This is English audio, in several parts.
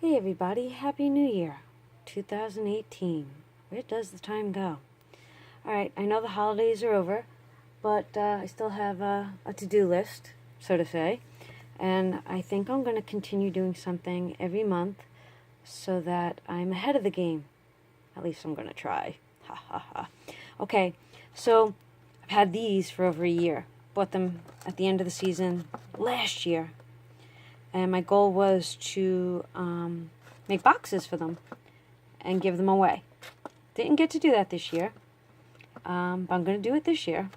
Hey everybody, Happy New Year, 2018. Where does the time go? Alright, I know the holidays are over, but I still have a to-do list, so to say. And I think I'm going to continue doing something every month so that I'm ahead of the game. At least I'm going to try. Ha ha ha. Okay, so I've had these for over a year. Bought them at the end of the season last year. And my goal was to make boxes for them and give them away. Didn't get to do that this year, but I'm going to do it this year.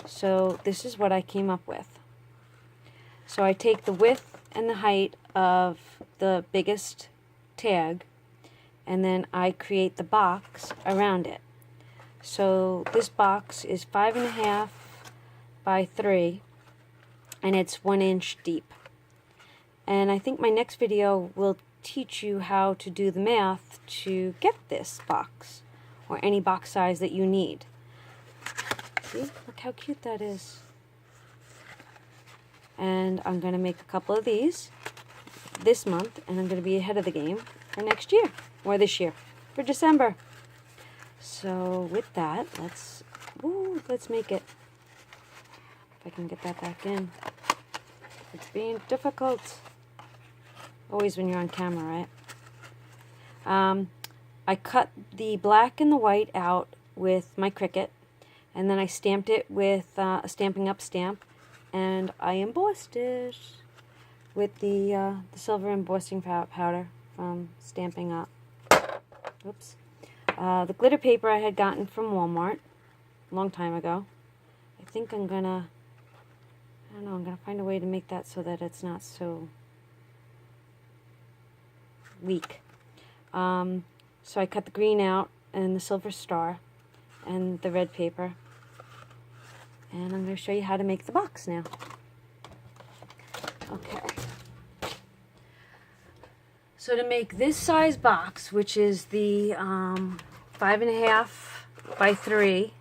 So this is what I came up with. So I take the width and the height of the biggest tag, and then I create the box around it. So this box is 5.5 by 3, and it's 1 inch deep. And I think my next video will teach you how to do the math to get this box, or any box size that you need. See, look how cute that is. And I'm going to make a couple of these this month, and I'm going to be ahead of the game for next year, or this year, for December. So with that, let's make it. If I can get that back in. It's being difficult. Always when you're on camera, right? I cut the black and the white out with my Cricut, and then I stamped it with a Stampin' Up stamp, and I embossed it with the silver embossing powder from Stampin' Up. Oops. The glitter paper I had gotten from Walmart a long time ago. I think I'm gonna find a way to make that so that it's not so weak. So I cut the green out and the silver star and the red paper, and I'm going to show you how to make the box now. Okay. So to make this size box, which is the 5.5 by 3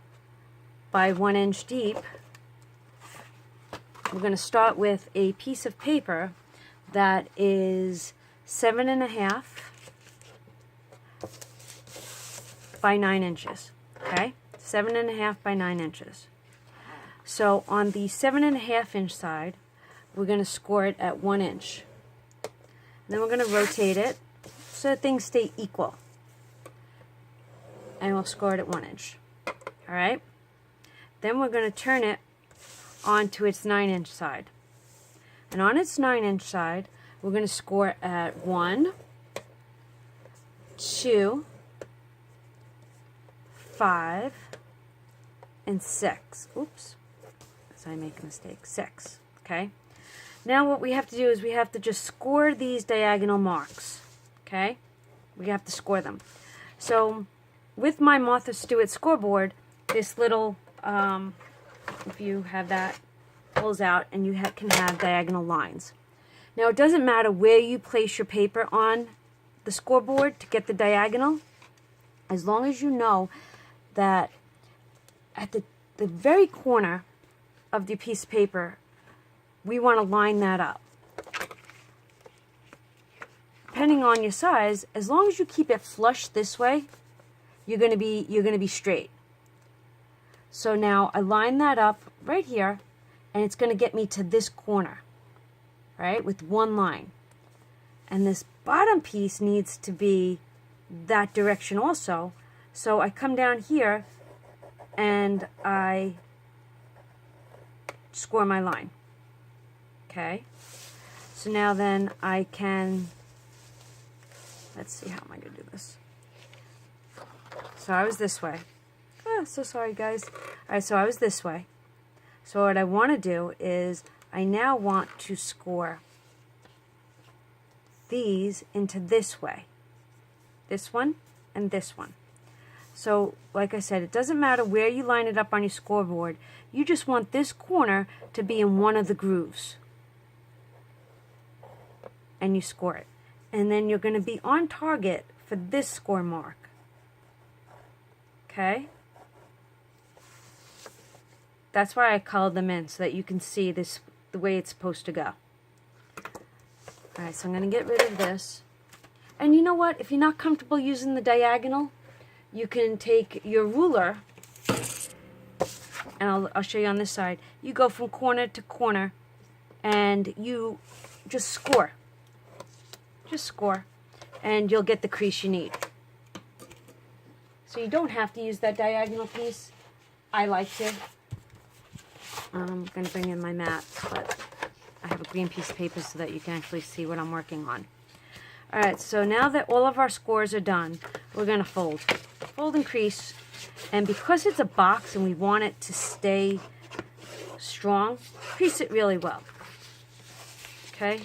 by 1 inch deep, we're going to start with a piece of paper that is 7.5 by 9 inches. Okay, 7.5 by 9 inches. So on the 7.5 inch side, we're going to score it at 1 inch. Then we're going to rotate it so that things stay equal, and we'll score it at 1 inch. All right. Then we're going to turn it onto its 9 inch side, and on its 9 inch side, we're going to score at 1, 2, 5, and 6. Oops, so I make a mistake. 6. Okay. Now what we have to do is we have to just score these diagonal marks. Okay, we have to score them. So with my Martha Stewart scoreboard, this little, if you have that, pulls out, and you can have diagonal lines. Now it doesn't matter where you place your paper on the scoreboard to get the diagonal, as long as you know that at the very corner of the piece of paper, we want to line that up. Depending on your size, as long as you keep it flush this way, you're going to be straight. So now I line that up right here, and it's going to get me to this corner, right, with one line. And this bottom piece needs to be that direction also. So I come down here and I score my line. Okay. So now then I can, let's see, how am I going to do this? So I was this way. Oh, so sorry guys. Alright, so I was this way. So what I want to do is I now want to score these into this way. This one and this one. So like I said, it doesn't matter where you line it up on your scoreboard. You just want this corner to be in one of the grooves. And you score it. And then you're going to be on target for this score mark. Okay? That's why I colored them in, so that you can see the way it's supposed to go. Alright, so I'm going to get rid of this. And you know what? If you're not comfortable using the diagonal, you can take your ruler, and I'll show you on this side. You go from corner to corner, and you just score. Just score, and you'll get the crease you need. So you don't have to use that diagonal piece. I like to. I'm going to bring in my mats, but I have a green piece of paper so that you can actually see what I'm working on. Alright, so now that all of our scores are done, we're going to fold. Fold and crease. And because it's a box and we want it to stay strong, crease it really well. Okay?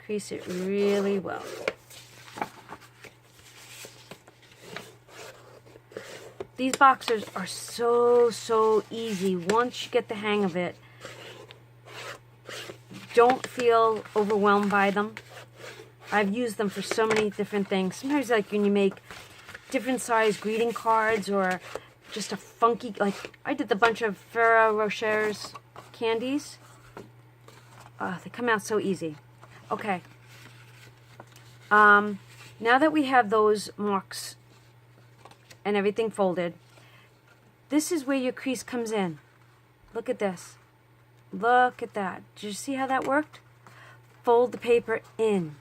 Crease it really well. These boxers are so easy once you get the hang of it. Don't feel overwhelmed by them. I've used them for so many different things. Sometimes like when you make different size greeting cards or just a funky, like I did a bunch of Ferrero Rocher's candies. They come out so easy. Okay. Now that we have those marks and everything folded, this is where your crease comes in. Look at this. Look at that. Did you see how that worked? Fold the paper in,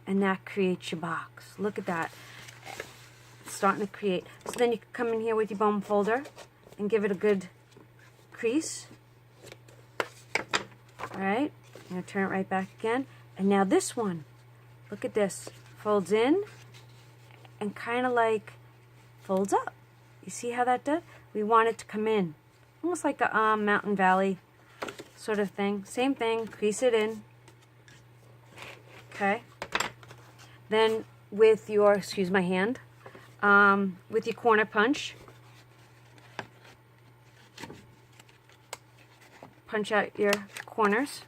and that creates your box. Look at that. It's starting to create. So then you can come in here with your bone folder and give it a good crease. Alright, I'm going to turn it right back again. And now this one, look at this. Folds in and kind of like folds up. You see how that does? We want it to come in. Almost like a mountain valley sort of thing. Same thing, crease it in. Okay. Then with your, excuse my hand, with your corner punch, punch out your corners,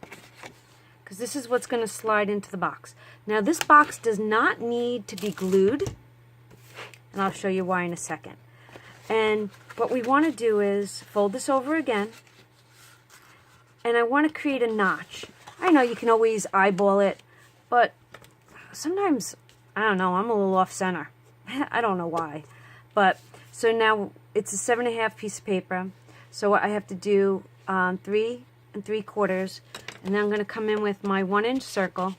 because this is what's going to slide into the box. Now this box does not need to be glued, and I'll show you why in a second. And what we want to do is fold this over again, and I want to create a notch. I know you can always eyeball it, but sometimes, I don't know, I'm a little off center. I don't know why. But, so now it's a 7.5 piece of paper. So what I have to do 3 3/4, and then I'm going to come in with my 1-inch circle,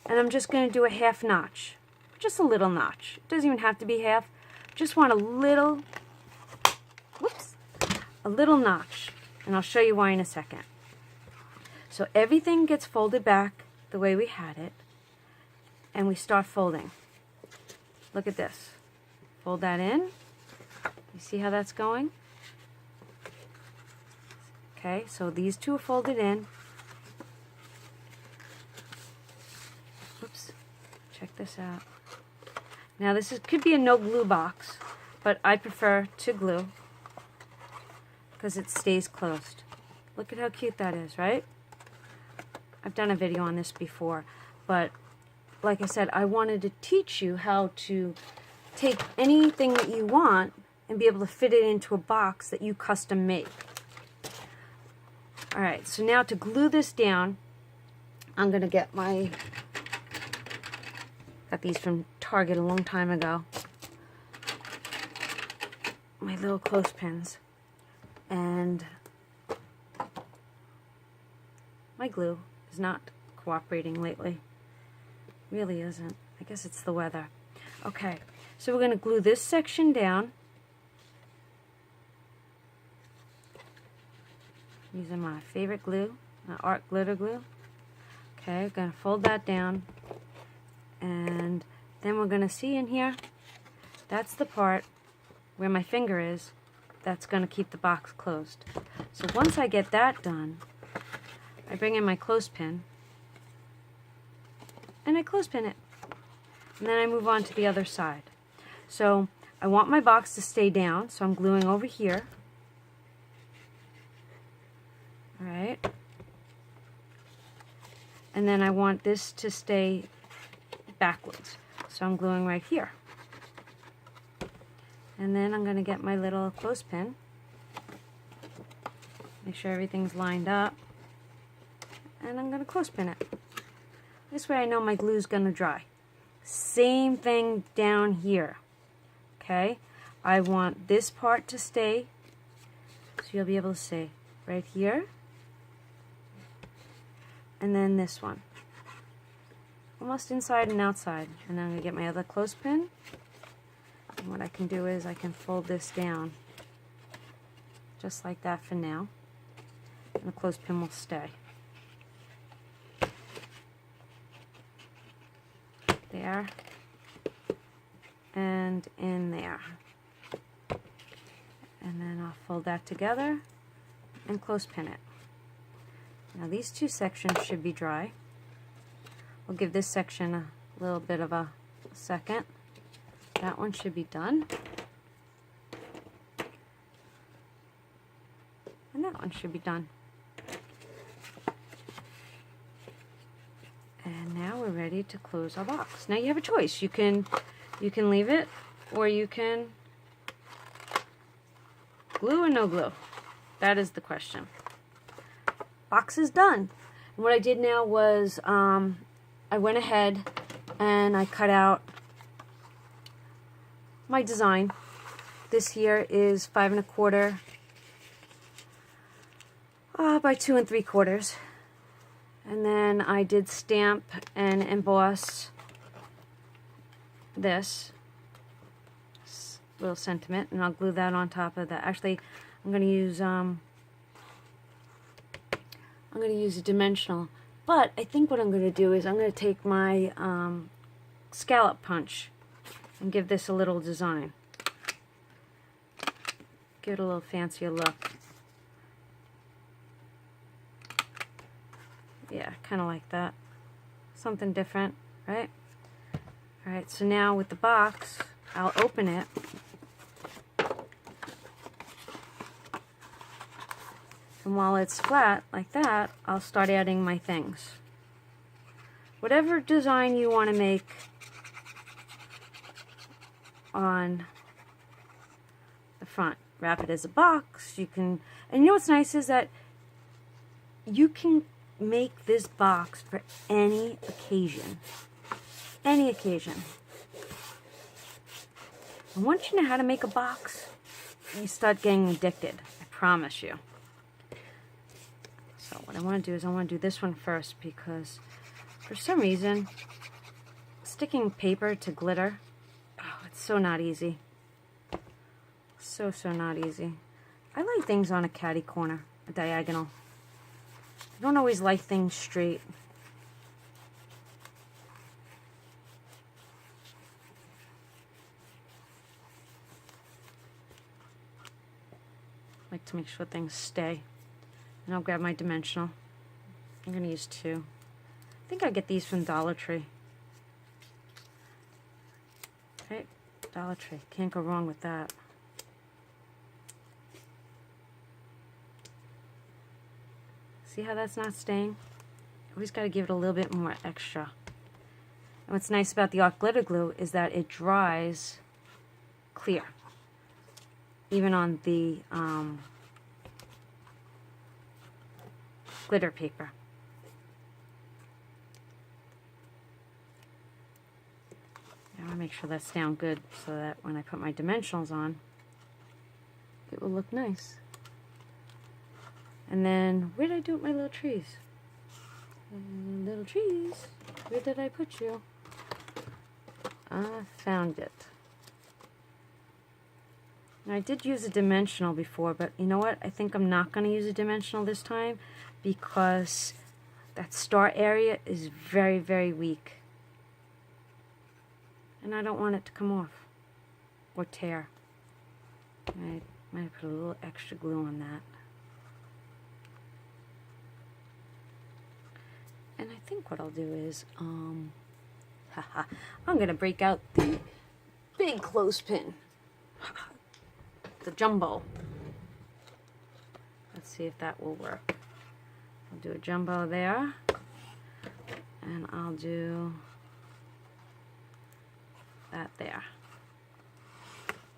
and I'm just going to do a half notch. Just a little notch. It doesn't even have to be half. Just want a little, whoops, a little notch. And I'll show you why in a second. So everything gets folded back the way we had it, and we start folding. Look at this. Fold that in. You see how that's going? Okay, so these two are folded in. Oops, check this out. Now this could be a no glue box, but I prefer to glue because it stays closed. Look at how cute that is, right? I've done a video on this before, but like I said, I wanted to teach you how to take anything that you want and be able to fit it into a box that you custom make. Alright, so now to glue this down, I'm going to get my, got these from Target a long time ago, my little clothespins, and my glue is not cooperating lately. Really isn't. I guess it's the weather. Okay, so we're going to glue this section down using my favorite glue, my art glitter glue. Okay, we're going to fold that down, and then we're going to see in here, that's the part where my finger is, that's going to keep the box closed. So once I get that done, I bring in my clothespin, and I clothespin it. And then I move on to the other side. So I want my box to stay down, so I'm gluing over here. Alright. And then I want this to stay backwards, so I'm gluing right here. And then I'm going to get my little clothespin, make sure everything's lined up, and I'm going to clothespin it. This way I know my glue's gonna dry. Same thing down here. Okay, I want this part to stay, so you'll be able to see right here, and then this one, almost inside and outside. And then I'm gonna get my other clothespin, and what I can do is I can fold this down just like that for now, and the clothespin will stay. There and in there, and then I'll fold that together and clothespin it. Now these two sections should be dry. We'll give this section a little bit of a second. That one should be done, and that one should be done. And now we're ready to close our box. Now you have a choice. You can leave it, or you can glue or no glue. That is the question. Box is done. And what I did now was I went ahead and I cut out my design. This here is 5 1/4 by 2 3/4. And then I did stamp and emboss this little sentiment, and I'll glue that on top of that. Actually, I'm going to use a dimensional, but I think what I'm going to do is I'm going to take my scallop punch and give this a little design. Give it a little fancier look. Yeah, kind of like that. Something different, right? Alright, so now with the box, I'll open it. And while it's flat, like that, I'll start adding my things. Whatever design you want to make on the front. Wrap it as a box. You can, and you know what's nice is that you can make this box for any occasion. Any occasion. And once you know how to make a box, you start getting addicted. I promise you. So what I want to do is I want to do this one first, because for some reason sticking paper to glitter, oh, it's so not easy. So not easy. I like things on a catty corner, a diagonal. I don't always like things straight. I like to make sure things stay. And I'll grab my dimensional. I'm going to use 2. I think I get these from Dollar Tree. Okay, Dollar Tree. Can't go wrong with that. See how that's not staying? Always got to give it a little bit more extra. And what's nice about the art glitter glue is that it dries clear, even on the glitter paper. I want to make sure that's down good so that when I put my dimensionals on, it will look nice. And then, where did I do with my little trees? Little trees, where did I put you? I found it. Now, I did use a dimensional before, but you know what? I think I'm not going to use a dimensional this time because that star area is very, very weak. And I don't want it to come off or tear. I might put a little extra glue on that. And I think what I'll do is, I'm going to break out the big clothespin. The jumbo. Let's see if that will work. I'll do a jumbo there. And I'll do that there.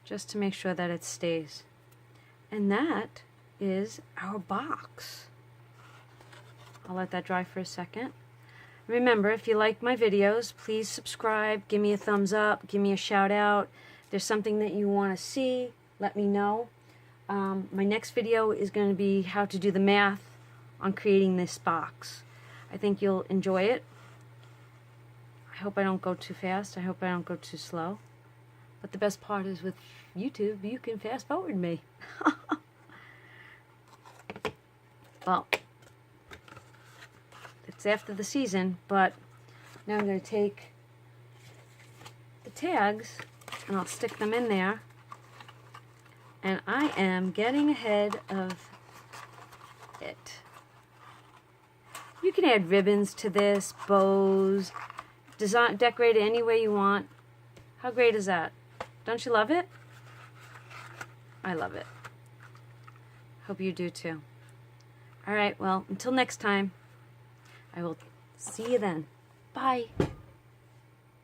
Just to make sure that it stays. And that is our box. I'll let that dry for a second. Remember, if you like my videos, please subscribe, give me a thumbs up, give me a shout out. If there's something that you want to see, let me know. My next video is going to be how to do the math on creating this box. I think you'll enjoy it. I hope I don't go too fast. I hope I don't go too slow. But the best part is with YouTube, you can fast forward me. Well, it's after the season, but now I'm going to take the tags and I'll stick them in there. And I am getting ahead of it. You can add ribbons to this, bows, decorate it any way you want. How great is that? Don't you love it? I love it. Hope you do too. Alright, well, until next time, I will see you then. Bye.